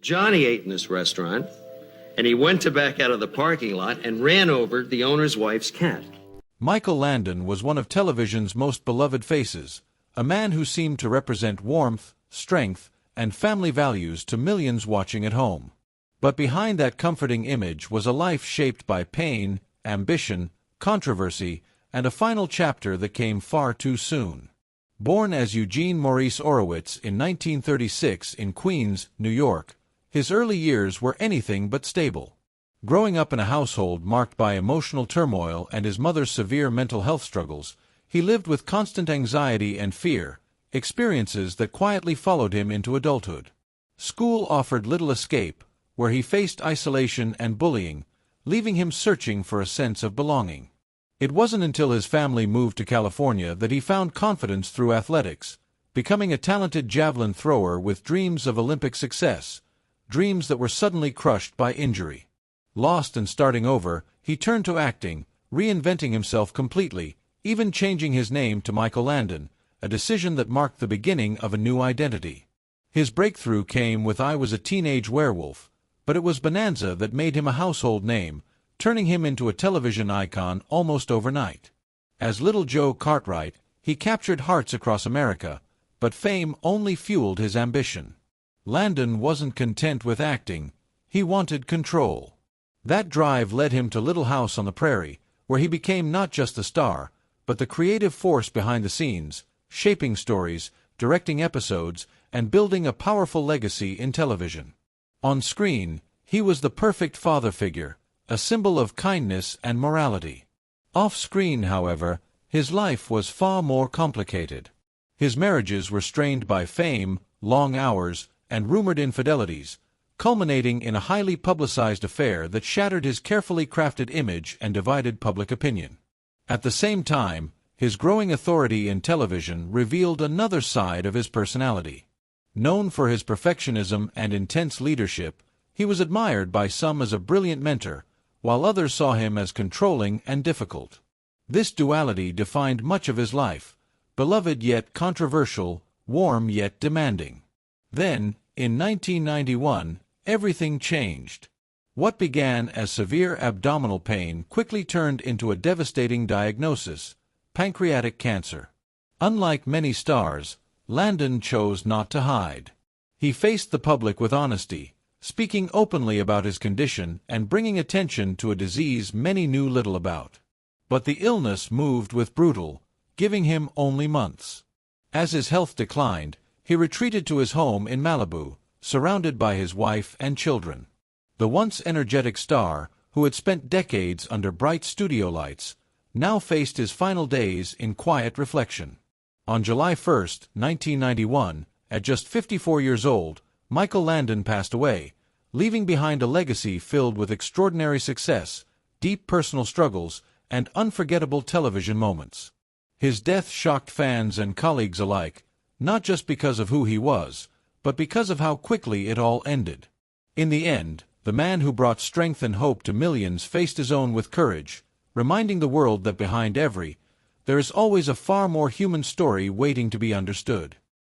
Johnny ate in this restaurant, and he went to back out of the parking lot and ran over the owner's wife's cat. Michael Landon was one of television's most beloved faces, a man who seemed to represent warmth, strength, and family values to millions watching at home. But behind that comforting image was a life shaped by pain, ambition, controversy, and a final chapter that came far too soon. Born as Eugene Maurice Orowitz in 1936 in Queens, New York, his early years were anything but stable. Growing up in a household marked by emotional turmoil and his mother's severe mental health struggles, he lived with constant anxiety and fear, experiences that quietly followed him into adulthood. School offered little escape, where he faced isolation and bullying, leaving him searching for a sense of belonging. It wasn't until his family moved to California that he found confidence through athletics, becoming a talented javelin thrower with dreams of Olympic success, dreams that were suddenly crushed by injury. Lost and starting over, he turned to acting, reinventing himself completely, even changing his name to Michael Landon, a decision that marked the beginning of a new identity. His breakthrough came with I Was a Teenage Werewolf, but it was Bonanza that made him a household name, turning him into a television icon almost overnight. As Little Joe Cartwright, he captured hearts across America, but fame only fueled his ambition. Landon wasn't content with acting, he wanted control. That drive led him to Little House on the Prairie, where he became not just the star, but the creative force behind the scenes, shaping stories, directing episodes, and building a powerful legacy in television. On screen, he was the perfect father figure, a symbol of kindness and morality. Off-screen, however, his life was far more complicated. His marriages were strained by fame, long hours, and rumored infidelities, culminating in a highly publicized affair that shattered his carefully crafted image and divided public opinion. At the same time, his growing authority in television revealed another side of his personality. Known for his perfectionism and intense leadership, he was admired by some as a brilliant mentor, while others saw him as controlling and difficult. This duality defined much of his life, beloved yet controversial, warm yet demanding. Then, in 1991, everything changed. What began as severe abdominal pain quickly turned into a devastating diagnosis: pancreatic cancer. Unlike many stars, Landon chose not to hide. He faced the public with honesty, speaking openly about his condition and bringing attention to a disease many knew little about. But the illness moved with brutal, giving him only months. As his health declined, he retreated to his home in Malibu, surrounded by his wife and children. The once energetic star, who had spent decades under bright studio lights, now faced his final days in quiet reflection. On July 1, 1991, at just 54 years old, Michael Landon passed away, leaving behind a legacy filled with extraordinary success, deep personal struggles, and unforgettable television moments. His death shocked fans and colleagues alike, not just because of who he was, but because of how quickly it all ended. In the end, the man who brought strength and hope to millions faced his own with courage, reminding the world that behind there is always a far more human story waiting to be understood.